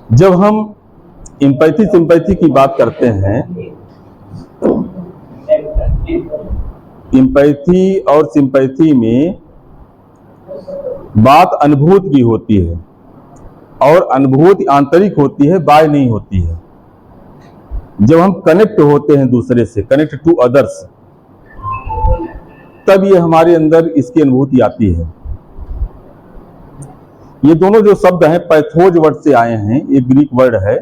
जब हम empathy sympathy की बात करते हैं, एम्पैथी और सिंपैथी में बात अनुभूति की होती है और अनुभूति आंतरिक होती है, बाह्य नहीं होती है। जब हम कनेक्ट होते हैं दूसरे से, कनेक्ट टू अदर्स, तब ये हमारे अंदर इसकी अनुभूति आती है। ये दोनों जो शब्द हैं पैथोज वर्ड से आए हैं, ये ग्रीक वर्ड है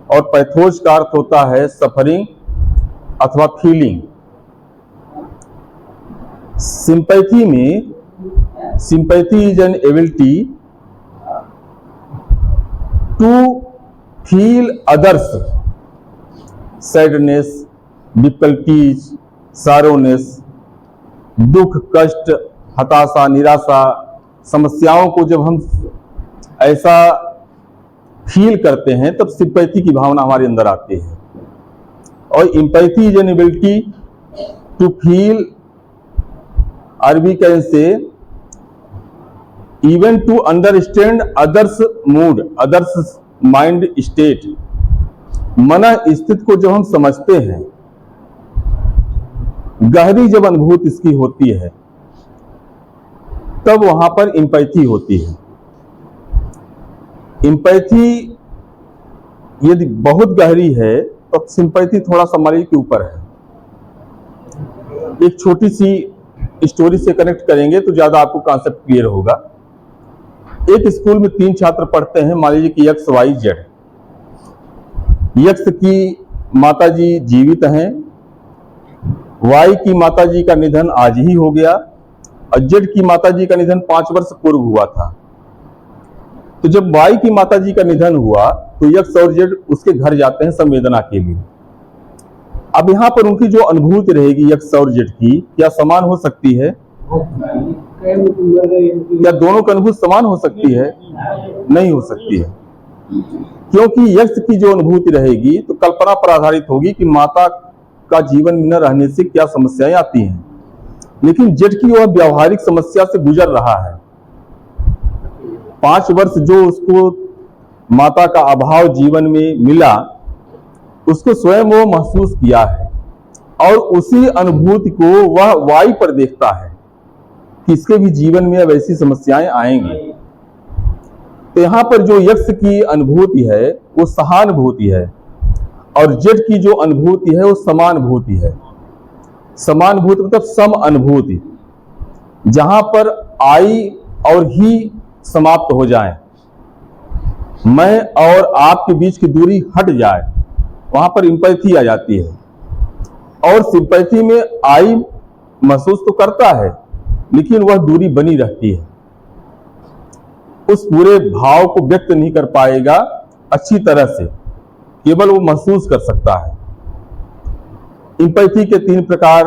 और पैथोज का अर्थ होता है सफरिंग अथवा फीलिंग। सिंपैथी में, sympathy is an ability to feel others sadness, difficulties, sorrowness, दुख, कष्ट, हताशा, निराशा, समस्याओं को जब हम ऐसा फील करते हैं तब सिंपैथी की भावना हमारे अंदर आती है। और empathy is an ability to feel, और we can say even to understand others mood, others mind state. मन स्थिति को जब हम समझते हैं, गहरी जब अनुभूति इसकी होती है, तब वहां पर एम्पैथी होती है। एम्पैथी यदि बहुत गहरी है तो सिंपैथी थोड़ा संभालने के ऊपर है। एक छोटी सी स्टोरी से कनेक्ट करेंगे तो ज्यादा आपको कॉन्सेप्ट क्लियर होगा। एक स्कूल में 3 छात्र पढ़ते हैं, मान लीजिए कि एक्स वाई जेड। एक्स की माताजी जीवित हैं, वाई की माताजी का निधन आज ही हो गया और जेड की माताजी का निधन 5 वर्ष पूर्व हुआ था। तो जब वाई की माताजी का निधन हुआ तो एक्स और जेड उसके घर जाते हैं संवेदना के लिए। अब यहां पर उनकी जो अनुभूति रहेगी एक्स और जेड की, क्या समान हो सकती है? क्या दोनों की अनुभूति समान हो सकती है? नहीं हो सकती है, क्योंकि एक्स की जो अनुभूति रहेगी तो कल्पना पर आधारित होगी कि माता का जीवन में न रहने से क्या समस्याएं आती हैं, लेकिन जेड की वह व्यावहारिक समस्या से गुजर रहा है। 5 वर्ष जो उसको माता का अभाव जीवन में मिला, उसको स्वयं वो महसूस किया है और उसी अनुभूति को वह वाई पर देखता है कि इसके भी जीवन में अब ऐसी समस्याएं आएंगी। तो यहां पर जो यक्ष की अनुभूति है वो सहानुभूति है और जेड की जो अनुभूति है वो समानुभूति है। समानुभूति मतलब सम अनुभूति, जहां पर आई और ही समाप्त हो जाए, मैं और आपके बीच की दूरी हट जाए, वहां पर एम्पैथी आ जाती है। और सिंपैथी में आई महसूस तो करता है लेकिन वह दूरी बनी रहती है, उस पूरे भाव को व्यक्त नहीं कर पाएगा अच्छी तरह से, केवल वो महसूस कर सकता है। एम्पैथी के 3 प्रकार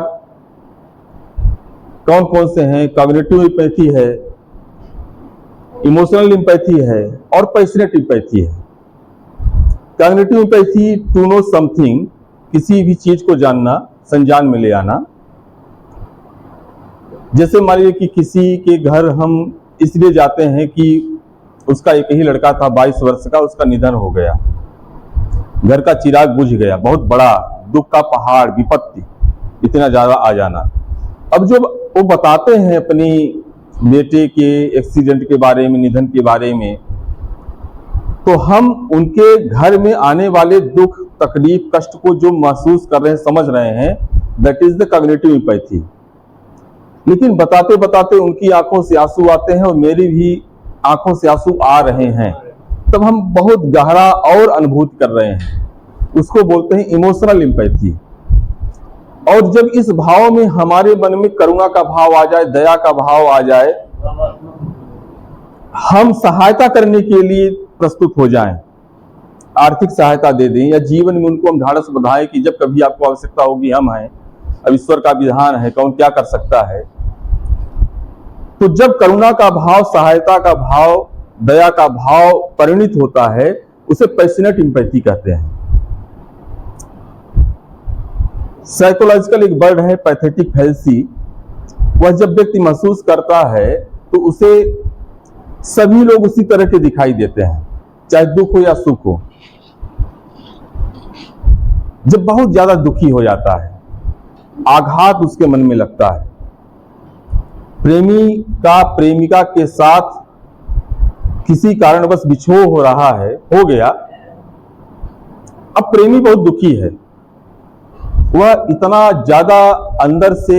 कौन कौन से हैं? कॉग्निटिव एम्पैथी है, इमोशनल एम्पैथी है और पैशनेट एम्पैथी है। Cognitive empathy to know something, किसी भी चीज को जानना, संज्ञान में ले आना। जैसे मान लीजिए कि किसी के घर हम इसलिए जाते हैं कि उसका एक ही लड़का था 22 वर्ष का, उसका निधन हो गया, घर का चिराग बुझ गया, बहुत बड़ा दुख का पहाड़, विपत्ति इतना ज्यादा आ जाना। अब जब वो बताते हैं अपनी बेटे के एक्सीडेंट के बारे में, निधन के बारे में, तो हम उनके घर में आने वाले दुख, तकलीफ, कष्ट को जो महसूस कर रहे हैं, समझ रहे हैं, that is the cognitive empathy. लेकिन बताते बताते उनकी आंखों से आंसू आते हैं और मेरी भी आंखों से आंसू आ रहे हैं, तब हम बहुत गहरा और अनुभूति कर रहे हैं, उसको बोलते हैं इमोशनल एम्पैथी। और जब इस भाव में हमारे मन में करुणा का भाव आ जाए, दया का भाव आ जाए, हम सहायता करने के लिए प्रस्तुत हो जाएं, आर्थिक सहायता दे दें या जीवन में उनको हम ढाढ़स बंधाएं कि जब कभी आपको आवश्यकता होगी हम हैं, अब ईश्वर का विधान है, कौन क्या कर सकता है। तो जब करुणा का भाव, सहायता का भाव, दया का भाव परिणित होता है, उसे पैशनेट एम्पैथी कहते हैं। साइकोलॉजिकल एक वर्ड है पैथेटिक फैल्सी। वह जब व्यक्ति महसूस करता है तो उसे सभी लोग उसी तरह के दिखाई देते हैं, चाहे दुख हो या सुख हो, जब बहुत ज्यादा दुखी हो जाता है, आघात उसके मन में लगता है, प्रेमी का प्रेमिका के साथ किसी कारणवश बिछोह हो रहा है, हो गया, अब प्रेमी बहुत दुखी है, वह इतना ज्यादा अंदर से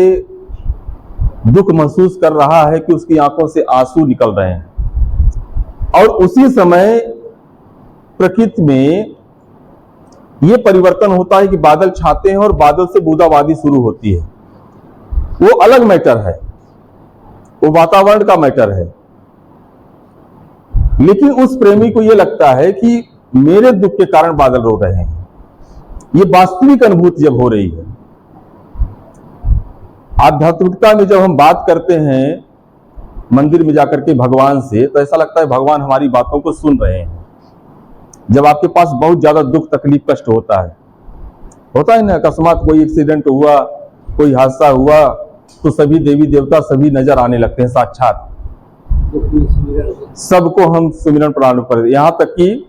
दुख महसूस कर रहा है कि उसकी आंखों से आंसू निकल रहे हैं। और उसी समय प्रकृति में यह परिवर्तन होता है कि बादल छाते हैं और बादल से बूंदाबांदी शुरू होती है। वो अलग मैटर है, वो वातावरण का मैटर है, लेकिन उस प्रेमी को यह लगता है कि मेरे दुख के कारण बादल रो रहे हैं। ये वास्तविक अनुभूति जब हो रही है। आध्यात्मिकता में जब हम बात करते हैं मंदिर में जाकर के भगवान से, तो ऐसा लगता है भगवान हमारी बातों को सुन रहे हैं। जब आपके पास बहुत ज्यादा दुख तकलीफ कष्ट होता है ना, अकस्मात कोई एक्सीडेंट हुआ, कोई हादसा हुआ, तो सभी देवी देवता सभी नजर आने लगते हैं साक्षात, सबको हम सुमिरन प्रणाम कर, यहां तक कि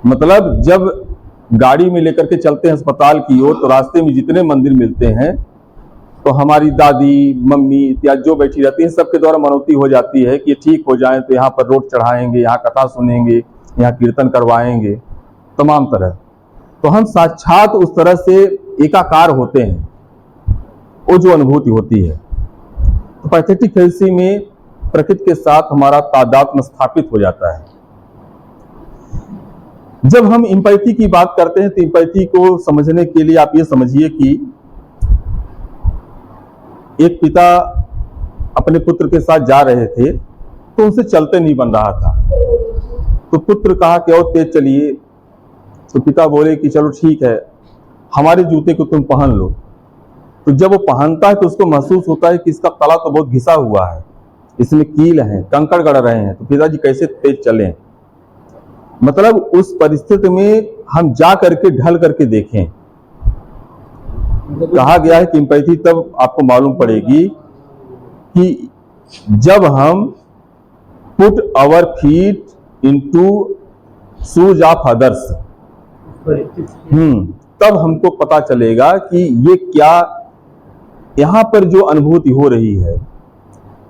मतलब जब गाड़ी में लेकर के चलते हैं अस्पताल की ओर, तो रास्ते में जितने मंदिर मिलते हैं, तो हमारी दादी मम्मी इत्यादि जो बैठी रहती है, सबके द्वारा मनौती हो जाती है कि ठीक हो जाए तो यहाँ पर रोट चढ़ाएंगे, यहाँ कथा सुनेंगे, यहाँ कीर्तन करवाएंगे, तमाम तरह। तो हम साक्षात उस तरह से एकाकार होते हैं, वो जो अनुभूति होती है। तो पैथेटिक हेल्सी में प्रकृति के साथ हमारा तादात्म्य स्थापित हो जाता है। जब हम एम्पैथी की बात करते हैं, तो एम्पैथी को समझने के लिए आप ये समझिए कि एक पिता अपने पुत्र के साथ जा रहे थे, तो उनसे चलते नहीं बन रहा था, तो पुत्र कहा कि और तेज चलिए, तो पिता बोले कि चलो ठीक है, हमारे जूते को तुम पहन लो। तो जब वो पहनता है तो उसको महसूस होता है कि इसका तला तो बहुत घिसा हुआ है, इसमें कील है, कंकड़ गड़ रहे हैं, तो पिताजी कैसे तेज चलें। मतलब उस परिस्थिति में हम जा करके ढल करके देखें। कहा गया है कि एम्पैथी तब आपको मालूम पड़ेगी कि जब हम put our feet into shoes of others, तब हमको पता चलेगा कि ये क्या यहां पर जो अनुभूति हो रही है।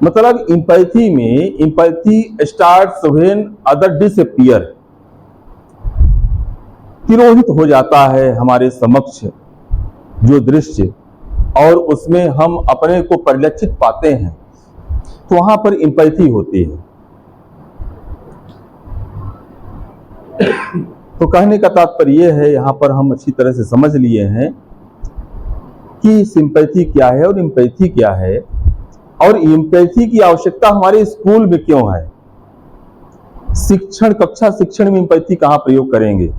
मतलब एम्पैथी में, empathy starts when other disappear, तिरोहित हो जाता है हमारे समक्ष जो दृश्य, और उसमें हम अपने को परिलक्षित पाते हैं, तो वहां पर एम्पैथी होती है। तो कहने का तात्पर्य यह है, यहां पर हम अच्छी तरह से समझ लिए हैं कि सिंपैथी क्या है और एम्पैथी क्या है, और एम्पैथी की आवश्यकता हमारे स्कूल में क्यों है। शिक्षण, कक्षा शिक्षण में एम्पैथी कहां प्रयोग करेंगे।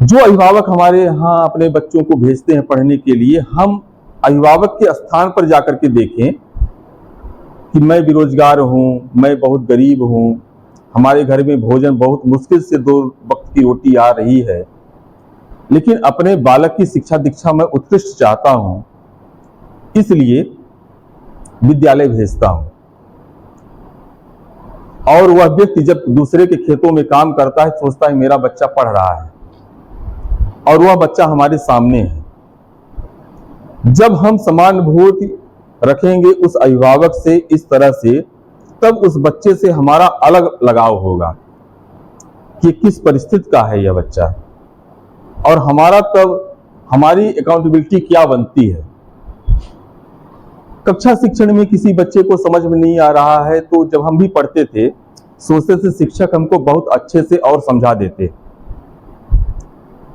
जो अभिभावक हमारे यहाँ अपने बच्चों को भेजते हैं पढ़ने के लिए, हम अभिभावक के स्थान पर जाकर के देखें कि मैं बेरोजगार हूं, मैं बहुत गरीब हूं, हमारे घर में भोजन बहुत मुश्किल से 2 वक्त की रोटी आ रही है, लेकिन अपने बालक की शिक्षा दीक्षा मैं उत्कृष्ट चाहता हूं, इसलिए विद्यालय भेजता हूं। और वह व्यक्ति जब दूसरे के खेतों में काम करता है, सोचता है मेरा बच्चा पढ़ रहा है, और वह बच्चा हमारे सामने है। जब हम समानुभूति रखेंगे उस अभिभावक से इस तरह से, तब उस बच्चे से हमारा अलग लगाव होगा कि किस परिस्थिति का है यह बच्चा, और हमारा तब हमारी अकाउंटेबिलिटी क्या बनती है। कक्षा शिक्षण में किसी बच्चे को समझ में नहीं आ रहा है, तो जब हम भी पढ़ते थे, सोचते थे शिक्षक हमको बहुत अच्छे से और समझा देते।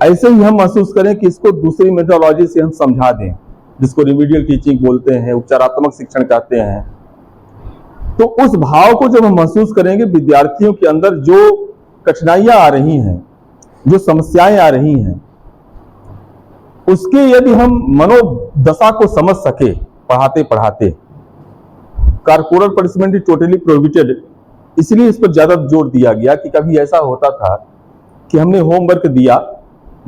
ऐसे ही हम महसूस करें कि इसको दूसरी मेथोडोलॉजी से हम समझा दें, जिसको रिमीडियल टीचिंग बोलते हैं, उपचारात्मक शिक्षण कहते हैं। तो उस भाव को जब हम महसूस करेंगे, विद्यार्थियों के अंदर जो कठिनाइयां आ रही हैं, जो समस्याएं आ रही हैं, उसके यदि हम मनोदशा को समझ सके पढ़ाते पढ़ाते। Corporal punishment is totally prohibited, इसलिए इस पर ज्यादा जोर दिया गया कि कभी ऐसा होता था कि हमने होमवर्क दिया,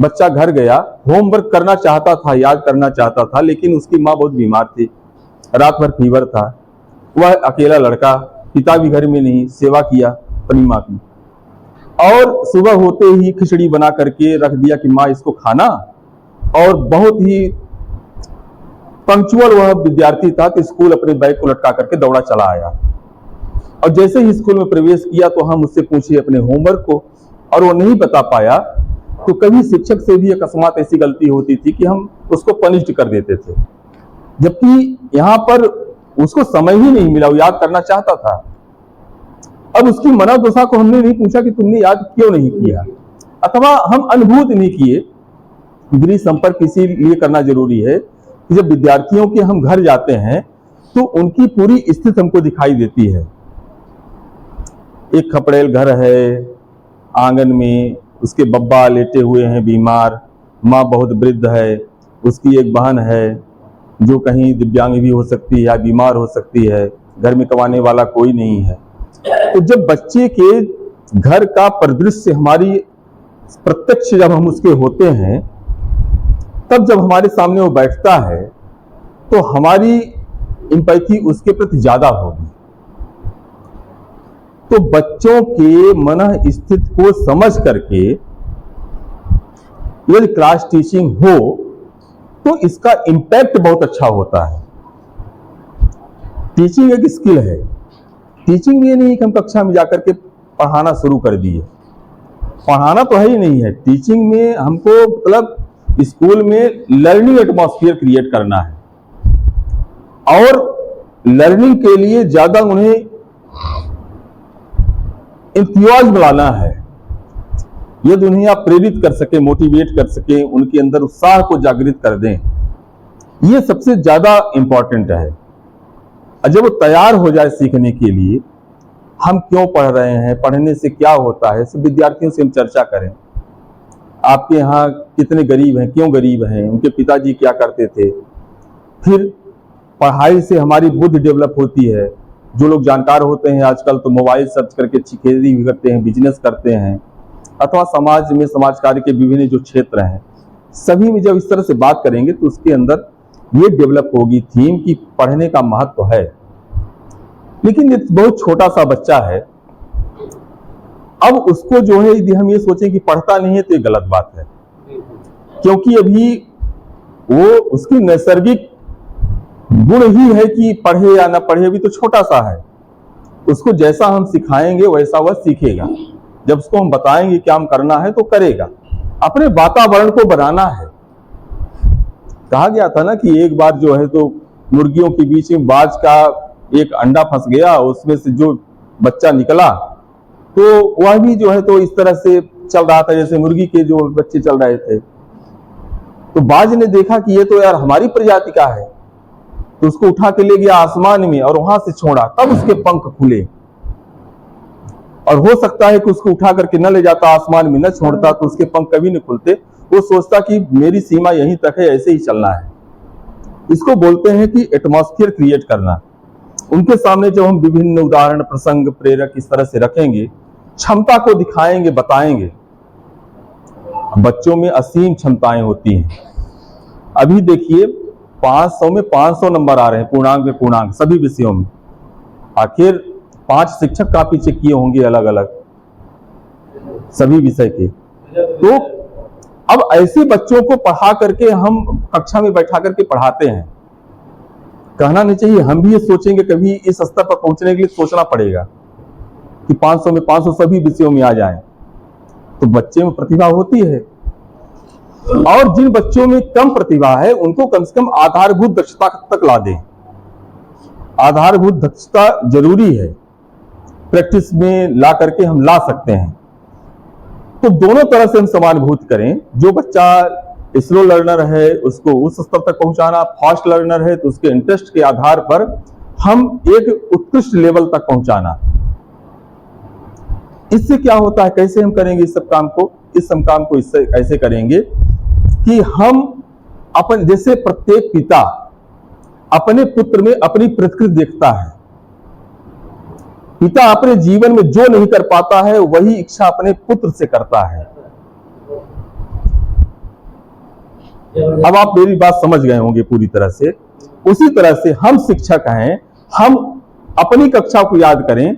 बच्चा घर गया, होमवर्क करना चाहता था, याद करना चाहता था, लेकिन उसकी माँ बहुत बीमार थी, रात भर फीवर था, वह अकेला लड़का पिता भी घर में नहीं, सेवा किया अपनी माँ की। और सुबह होते ही खिचड़ी बना करके रख दिया कि माँ इसको खाना, और बहुत ही पंक्चुअल वह विद्यार्थी था कि स्कूल अपने बैग को लटका करके दौड़ा चला आया। और जैसे ही स्कूल में प्रवेश किया तो हम उससे पूछे अपने होमवर्क को, और वो नहीं बता पाया। तो कभी शिक्षक से भी अकस्मात ऐसी गलती होती थी कि हम उसको पनिश्ड कर देते थे, जबकि यहाँ पर उसको समय ही नहीं मिला, वो याद करना चाहता था। अब उसकी मनोदशा को हमने नहीं पूछा कि तुमने याद क्यों नहीं किया, अथवा हम अनुभूत नहीं किए। गृह संपर्क इसीलिए करना जरूरी है कि जब विद्यार्थियों के हम घर जाते हैं तो उनकी पूरी स्थिति हमको दिखाई देती है। एक खपड़ेल घर है, आंगन में उसके बब्बा लेटे हुए हैं बीमार, माँ बहुत वृद्ध है, उसकी एक बहन है जो कहीं दिव्यांग भी हो सकती है या बीमार हो सकती है, घर में कमाने वाला कोई नहीं है। तो जब बच्चे के घर का परिदृश्य हमारी प्रत्यक्ष जब हम उसके होते हैं, तब जब हमारे सामने वो बैठता है तो हमारी एम्पैथी उसके प्रति ज्यादा होगी। तो बच्चों के मन स्थिति को समझ करके यदि क्लास टीचिंग हो तो इसका इम्पैक्ट बहुत अच्छा होता है। टीचिंग एक स्किल है। टीचिंग ये नहीं कि हम कक्षा में जाकर के पढ़ाना शुरू कर दिए, पढ़ाना तो है ही नहीं है। टीचिंग में हमको मतलब स्कूल में लर्निंग एटमॉस्फेयर क्रिएट करना है, और लर्निंग के लिए ज्यादा उन्हें इंतजाज लाना है। यदि उन्हें आप प्रेरित कर सके, मोटिवेट कर सके, उनके अंदर उत्साह को जागृत कर दें, ये सबसे ज्यादा इंपॉर्टेंट है। और जब वो तैयार हो जाए सीखने के लिए, हम क्यों पढ़ रहे हैं, पढ़ने से क्या होता है, सब विद्यार्थियों से हम चर्चा करें। आपके यहाँ कितने गरीब हैं, क्यों गरीब हैं, उनके पिताजी क्या करते थे। फिर पढ़ाई से हमारी बुद्धि डेवलप होती है। जो लोग जानकार होते हैं आजकल तो मोबाइल सर्च करके खेती भी करते हैं, बिजनेस करते हैं, अथवा समाज में समाज कार्य के विभिन्न जो क्षेत्र हैं, सभी में जब इस तरह से बात करेंगे तो उसके अंदर ये डेवलप होगी थीम कि पढ़ने का महत्व है। लेकिन ये बहुत छोटा सा बच्चा है, अब उसको जो है यदि हम ये सोचें कि पढ़ता नहीं है तो ये गलत बात है, क्योंकि अभी वो उसकी नैसर्गिक गुण ही है कि पढ़े या ना पढ़े, अभी तो छोटा सा है। उसको जैसा हम सिखाएंगे वैसा वह सीखेगा। जब उसको हम बताएंगे क्या हम करना है तो करेगा। अपने वातावरण को बनाना है। कहा गया था ना कि एक बार जो है तो मुर्गियों के बीच में बाज का एक अंडा फंस गया, उसमें से जो बच्चा निकला तो वह भी जो है तो इस तरह से चल रहा था जैसे मुर्गी के जो बच्चे चल रहे थे। तो बाज ने देखा कि ये तो यार हमारी प्रजाति का है, तो उसको उठा के ले गया आसमान में और वहां से छोड़ा, तब उसके पंख खुले। और हो सकता है कि उसको उठा करके न ले जाता आसमान में, न छोड़ता, तो उसके पंख कभी नहीं खुलते। वो सोचता कि मेरी सीमा यहीं तक है, ऐसे ही चलना है। इसको बोलते हैं कि एटमॉस्फेयर क्रिएट करना। उनके सामने जब हम विभिन्न उदाहरण, प्रसंग, प्रेरक इस तरह से रखेंगे, क्षमता को दिखाएंगे, बताएंगे। बच्चों में असीम क्षमताएं होती हैं। अभी देखिए 500 में 500 नंबर आ रहे हैं, पूर्णांक में पूर्णांक, सभी विषयों में। आखिर 5 शिक्षक का पीछे किए होंगे अलग अलग सभी विषय के। तो अब ऐसे बच्चों को पढ़ा करके हम कक्षा में बैठा करके पढ़ाते हैं। कहना नहीं चाहिए, हम भी ये सोचेंगे कभी इस स्तर पर पहुंचने के लिए सोचना पड़ेगा कि 500 में 500 सभी विषयों में आ जाएं। तो बच्चे में प्रतिभा होती है, और जिन बच्चों में कम प्रतिभा है उनको कम से कम आधारभूत दक्षता तक ला दें। आधारभूत दक्षता जरूरी है, प्रैक्टिस में ला करके हम ला सकते हैं। तो दोनों तरह से हम समानुभूत करें। जो बच्चा स्लो लर्नर है उसको उस स्तर तक पहुंचाना, फास्ट लर्नर है तो उसके इंटरेस्ट के आधार पर हम एक उत्कृष्ट लेवल तक पहुंचाना। इससे क्या होता है, कैसे हम करेंगे इस सब काम को? इस सब काम को इससे ऐसे करेंगे कि हम अपन, जैसे प्रत्येक पिता अपने पुत्र में अपनी प्रतिकृति देखता है। पिता अपने जीवन में जो नहीं कर पाता है वही इच्छा अपने पुत्र से करता है। अब आप मेरी बात समझ गए होंगे पूरी तरह से। उसी तरह से हम शिक्षक हैं, हम अपनी कक्षा को याद करें।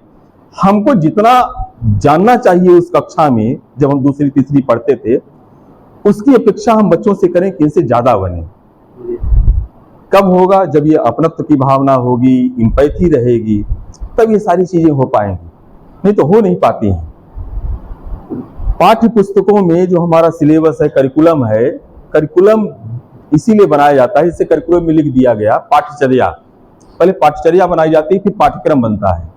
हमको जितना जानना चाहिए उस कक्षा में, जब हम दूसरी तीसरी पढ़ते थे, उसकी अपेक्षा हम बच्चों से करें कि इनसे ज्यादा बने। कब होगा? जब ये अपनत्व की भावना होगी, इंपैथी रहेगी, तब ये सारी चीजें हो पाएंगी, नहीं तो हो नहीं पाती हैं। पाठ्य पुस्तकों में जो हमारा सिलेबस है, करिकुलम है, करिकुलम इसीलिए बनाया जाता है, इससे करिकुलम में लिख दिया गया पाठ्यचर्या। पहले पाठ्यचर्या बनाई जाती है, फिर पाठ्यक्रम बनता है।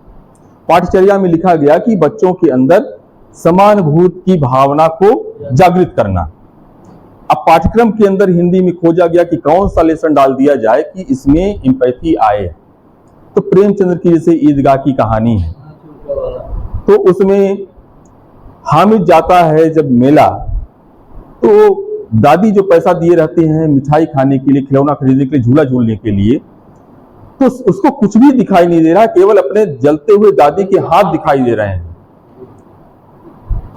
पाठ्यचर्या में लिखा गया कि बच्चों के अंदर समानुभूति की भावना को जागृत करना। अब पाठ्यक्रम के अंदर हिंदी में खोजा गया कि कौन सा लेसन डाल दिया जाए कि इसमें इंपैथी आए। तो प्रेमचंद्र की जैसे ईदगाह की कहानी है, तो उसमें हामिद जाता है जब मेला, तो दादी जो पैसा दिए रहते हैं मिठाई खाने के लिए, खिलौना खरीदने के लिए, झूला झूलने के लिए, तो उसको कुछ भी दिखाई नहीं दे रहा, केवल अपने जलते हुए दादी के हाथ दिखाई दे रहे हैं।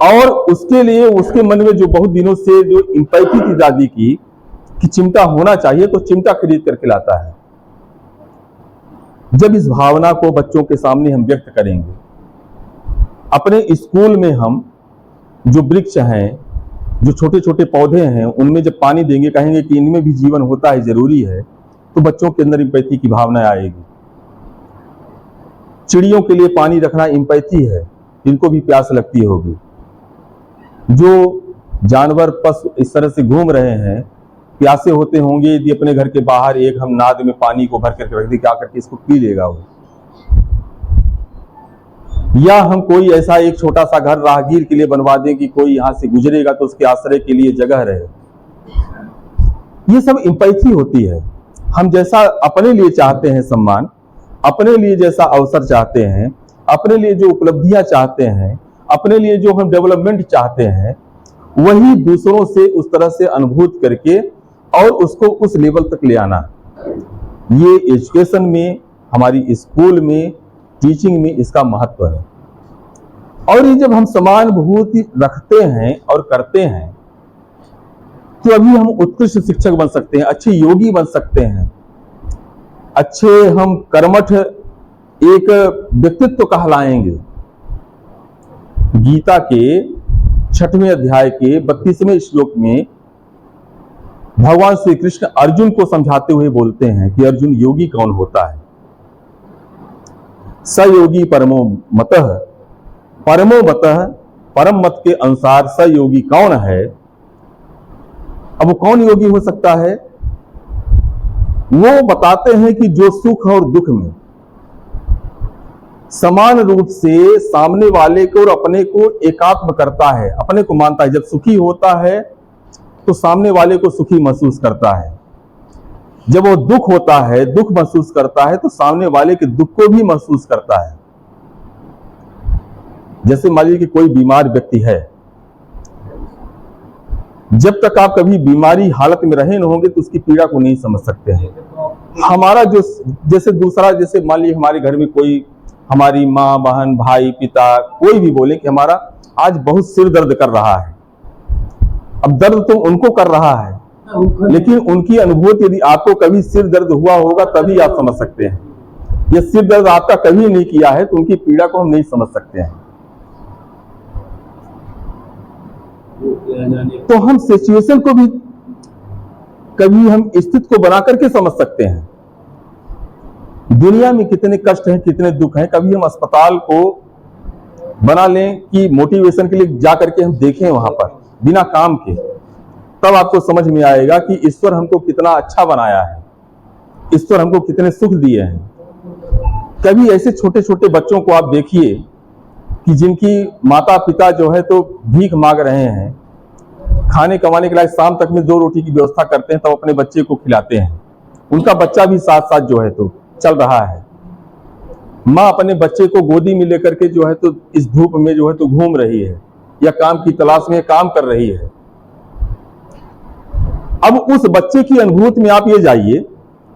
और उसके लिए उसके मन में जो बहुत दिनों से जो इंपैथी थी दादी की कि चिमटा होना चाहिए, तो चिमटा खरीद कर खिलाता है। जब इस भावना को बच्चों के सामने हम व्यक्त करेंगे, अपने स्कूल में हम जो वृक्ष हैं, जो छोटे छोटे पौधे हैं, उनमें जब पानी देंगे, कहेंगे कि इनमें भी जीवन होता है, जरूरी है, तो बच्चों के अंदर इंपैथी की भावना आएगी। चिड़ियों के लिए पानी रखना इंपैथी है, इनको भी प्यास लगती होगी। जो जानवर पशु इस तरह से घूम रहे हैं, प्यासे होते होंगे, यदि अपने घर के बाहर एक हम नाद में पानी को भर करके रख दें, क्या करके इसको पी लेगा वो। या हम कोई ऐसा एक छोटा सा घर राहगीर के लिए बनवा दें कि कोई यहां से गुजरेगा तो उसके आश्रय के लिए जगह रहे। ये सब इंपैथी होती है। हम जैसा अपने लिए चाहते हैं सम्मान, अपने लिए जैसा अवसर चाहते हैं, अपने लिए जो उपलब्धियां चाहते हैं, अपने लिए जो हम डेवलपमेंट चाहते हैं, वही दूसरों से उस तरह से अनुभूत करके और उसको उस लेवल तक ले आना। ये एजुकेशन में, हमारी स्कूल में, टीचिंग में इसका महत्व है। और ये जब हम समानुभूति रखते हैं और करते हैं, तो अभी हम उत्कृष्ट शिक्षक बन सकते हैं, अच्छे योगी बन सकते हैं, अच्छे हम कर्मठ एक व्यक्तित्व कहलाएंगे। गीता के 6वें अध्याय के 32वें श्लोक में भगवान श्री कृष्ण अर्जुन को समझाते हुए बोलते हैं कि अर्जुन, योगी कौन होता है? स योगी परमो मतः, परमो मतः, परम मत के अनुसार स योगी कौन है? अब वो कौन योगी हो सकता है? वो बताते हैं कि जो सुख और दुख में समान रूप से सामने वाले को और अपने को एकात्म करता है, अपने को मानता है। जब सुखी होता है तो सामने वाले को सुखी महसूस करता है, जब वो दुख होता है, दुख महसूस करता है, तो सामने वाले के दुख को भी महसूस करता है। जैसे मान लीजिए कि कोई बीमार व्यक्ति है, जब तक आप कभी बीमारी हालत में रहे न होंगे तो उसकी पीड़ा को नहीं समझ सकते हैं। हमारा जो जैसे दूसरा, जैसे मान लीजिए हमारे घर में कोई, हमारी माँ, बहन, भाई, पिता, कोई भी बोले कि हमारा आज बहुत सिर दर्द कर रहा है। अब दर्द तो उनको कर रहा है, लेकिन उनकी अनुभूति यदि आपको कभी सिर दर्द हुआ होगा तभी आप समझ सकते हैं। ये सिर दर्द आपका कभी नहीं किया है तो उनकी पीड़ा को हम नहीं समझ सकते हैं। तो हम सिचुएशन को भी कभी हम स्थिति को बना करके समझ सकते हैं। दुनिया में कितने कष्ट हैं, कितने दुख हैं, कभी हम अस्पताल को बना लें कि मोटिवेशन के लिए जा करके हम देखें वहां पर बिना काम के, तब आपको समझ में आएगा कि ईश्वर हमको कितना अच्छा बनाया है, ईश्वर हमको कितने सुख दिए हैं। कभी ऐसे छोटे छोटे बच्चों को आप देखिए कि जिनकी माता पिता जो है तो भीख मांग रहे हैं, खाने कमाने के लिए शाम तक में 2 रोटी की व्यवस्था करते हैं, तब अपने बच्चे को खिलाते हैं। उनका बच्चा भी साथ साथ जो है तो चल रहा है। माँ अपने बच्चे को गोदी में लेकर के जो है तो इस धूप में जो है तो घूम रही है या काम की तलाश में काम कर रही है। अब उस बच्चे की अनुभूति में आप ये जाइए,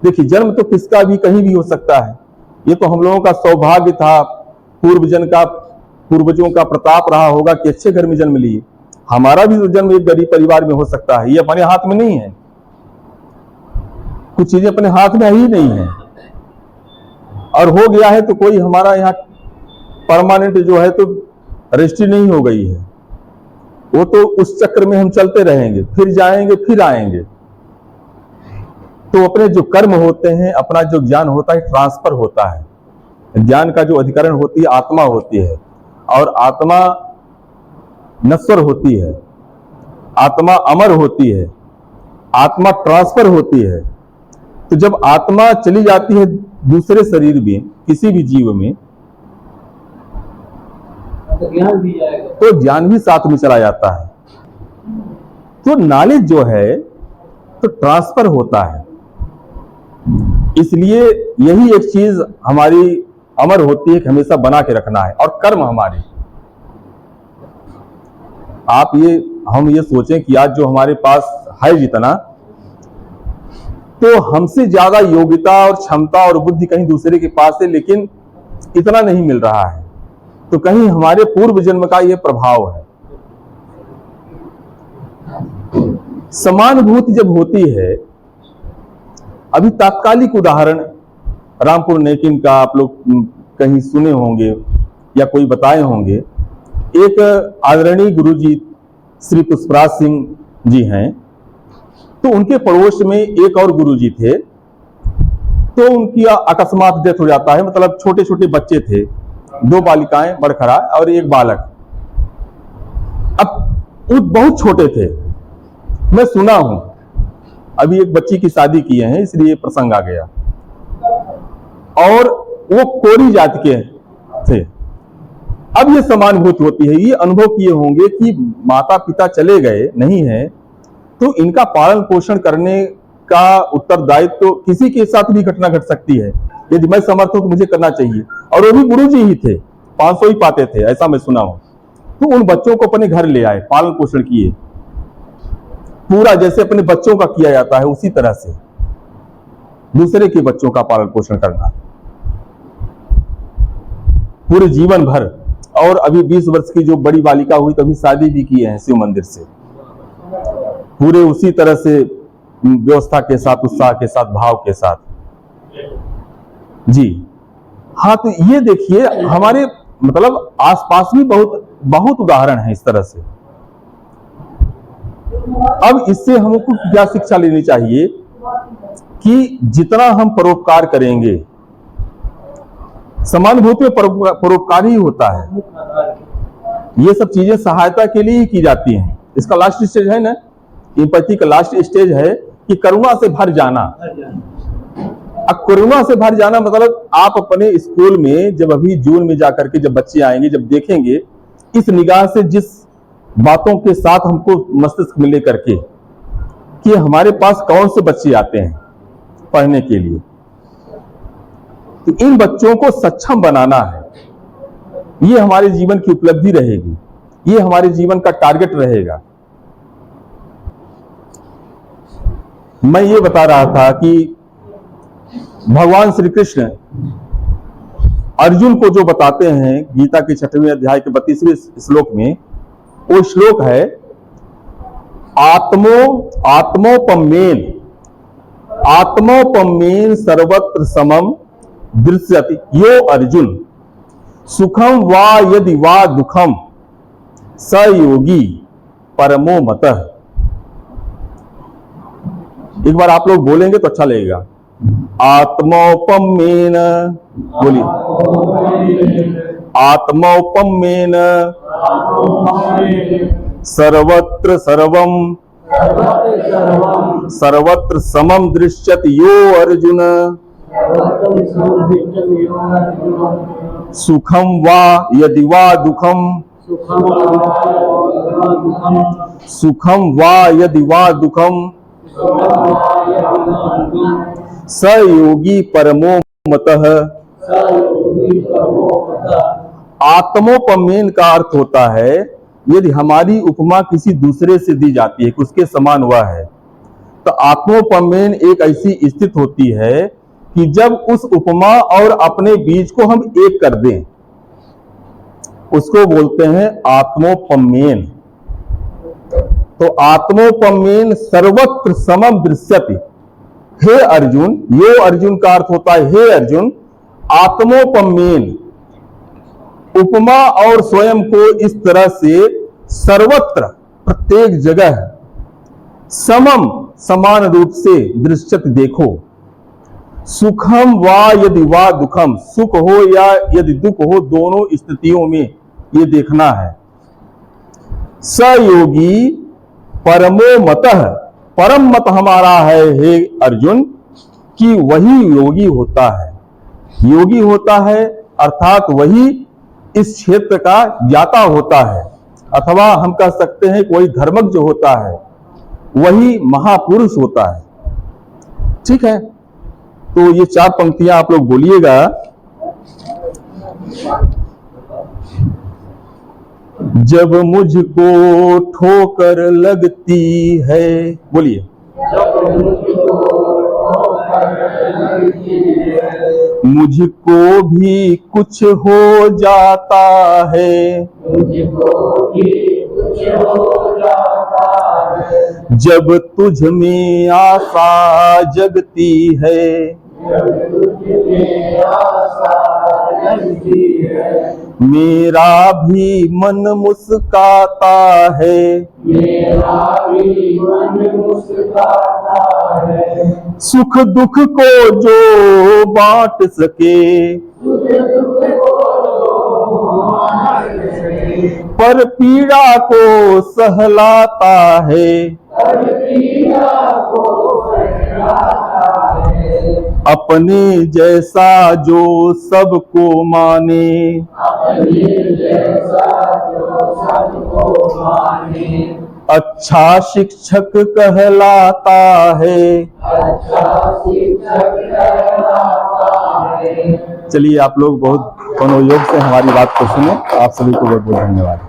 देखिए जन्म तो किसका भी कहीं भी हो सकता है। ये तो हम लोगों का सौभाग्य था, पूर्वजों का प्रताप रहा होगा कि अच्छे घर में जन्म लिए। हमारा भी तो जन्म एक गरीब परिवार में हो सकता है, ये अपने हाथ में नहीं है। कुछ चीजें अपने हाथ में ही नहीं है। और हो गया है तो कोई हमारा यहाँ परमानेंट जो है तो रजिस्ट्री नहीं हो गई है, वो तो उस चक्र में हम चलते रहेंगे, फिर जाएंगे फिर आएंगे। तो अपने जो कर्म होते हैं, अपना जो ज्ञान होता है, ट्रांसफर होता है। ज्ञान का जो अधिकरण होती है आत्मा होती है, और आत्मा नश्वर होती है, आत्मा अमर होती है, आत्मा ट्रांसफर होती है। तो जब आत्मा चली जाती है दूसरे शरीर में, किसी भी जीव में, तो ज्ञान भी साथ में चला जाता है। तो नॉलेज जो है तो ट्रांसफर होता है। इसलिए यही एक चीज हमारी अमर होती है कि हमेशा बना के रखना है। और कर्म हमारे, हम ये सोचें कि आज जो हमारे पास है जितना, तो हमसे ज्यादा योग्यता और क्षमता और बुद्धि कहीं दूसरे के पास है, लेकिन इतना नहीं मिल रहा है। तो कहीं हमारे पूर्व जन्म का यह प्रभाव है। समानुभूति जब होती है, अभी तात्कालिक उदाहरण रामपुर नेकिन का आप लोग कहीं सुने होंगे या कोई बताए होंगे। एक आदरणीय गुरुजी श्री पुष्पराज सिंह जी हैं, तो उनके पड़ोस में एक और गुरुजी थे, तो उनकी अकस्मात डेथ हो जाता है। मतलब छोटे छोटे बच्चे थे, 2 बालिकाएं बड़खरा और एक बालक। अब वो बहुत छोटे थे, मैं सुना हूं, अभी एक बच्ची की शादी किए हैं इसलिए प्रसंग आ गया। और वो कोरी जाति के थे। अब ये समानुभूति होती है, ये अनुभव किए होंगे कि माता पिता चले गए नहीं है, तो इनका पालन पोषण करने का उत्तरदायित्व तो किसी के साथ भी घटना घट सकती है। यदि मैं समर्थ हूं तो मुझे करना चाहिए। और वो भी गुरुजी ही थे, 500 ही पाते थे, ऐसा मैं सुना हूं। तो उन बच्चों को अपने घर ले आए, पालन पोषण किए, पूरा जैसे अपने बच्चों का किया जाता है उसी तरह से दूसरे के बच्चों का पालन पोषण करना पूरे जीवन भर। और अभी 20 वर्ष की जो बड़ी बालिका हुई, तभी शादी भी किए हैं शिव मंदिर से, पूरे उसी तरह से व्यवस्था के साथ, उत्साह के साथ, भाव के साथ। जी हाँ, तो ये देखिए हमारे मतलब आसपास भी बहुत बहुत उदाहरण है इस तरह से। अब इससे हमको क्या शिक्षा लेनी चाहिए कि जितना हम परोपकार करेंगे, समानुभूति में परोपकार ही होता है। ये सब चीजें सहायता के लिए ही की जाती हैं। इसका लास्ट स्टेज है ना, एम्पैथी का लास्ट स्टेज है कि करुणा से भर जाना। अब करुणा से भर जाना मतलब आप अपने स्कूल में जब अभी जून में जाकर के जब बच्चे आएंगे, जब देखेंगे इस निगाह से, जिस बातों के साथ हमको मस्तिष्क में लेकर के कि हमारे पास कौन से बच्चे आते हैं पढ़ने के लिए, तो इन बच्चों को सक्षम बनाना है। ये हमारे जीवन की उपलब्धि रहेगी, ये हमारे जीवन का टारगेट रहेगा। मैं ये बता रहा था कि भगवान श्री कृष्ण अर्जुन को जो बताते हैं गीता के 6वें अध्याय के 32वें श्लोक में, वो श्लोक है आत्मोपमेन सर्वत्र समम दृश्यति यो अर्जुन सुखम वा यदि वा दुखम स योगी परमो मतः। एक बार आप लोग बोलेंगे तो अच्छा लगेगा। आत्मोपमेन, बोलिए, आत्मोपमेन सर्वत्र सर्वम सर्वत्र समम दृश्यति यो अर्जुन सुखम वा यदि वा दुखम सुखम वा यदि वा दुखम स योगी परमो मतः। आत्मोपमेन का अर्थ होता है यदि हमारी उपमा किसी दूसरे से दी जाती है कि उसके समान हुआ है, तो आत्मोपमेन एक ऐसी स्थिति होती है कि जब उस उपमा और अपने बीज को हम एक कर दें, उसको बोलते हैं आत्मोपमेन। तो आत्मोपमेन सर्वत्र समम दृश्यति। हे अर्जुन, यो अर्जुन का अर्थ होता है हे अर्जुन, आत्मोपमेन, उपमा और स्वयं को इस तरह से सर्वत्र प्रत्येक जगह समम समान रूप से दृश्यत देखो। सुखम वा यदि वा दुखम, सुख हो या यदि दुख हो, दोनों स्थितियों में ये देखना है। स योगी परमो मतः, परम मत हमारा है हे अर्जुन कि वही योगी होता है। योगी होता है अर्थात वही इस क्षेत्र का ज्ञाता होता है, अथवा हम कह सकते हैं कोई धर्मज्ञ जो होता है वही महापुरुष होता है। ठीक है, तो ये 4 पंक्तियां आप लोग बोलिएगा। जब मुझको ठोकर लगती है, बोलिए। मुझको भी कुछ हो जाता है, जब तुझ में आशा जगती है, मेरा भी मन मुस्काता है, सुख दुख को जो बांट सके, पर पीड़ा को सहलाता है, अपने जैसा जो सबको माने, अच्छा शिक्षक कहलाता है। चलिए आप लोग बहुत मनोयोग से हमारी बात को सुने। आप सभी को बहुत बहुत धन्यवाद।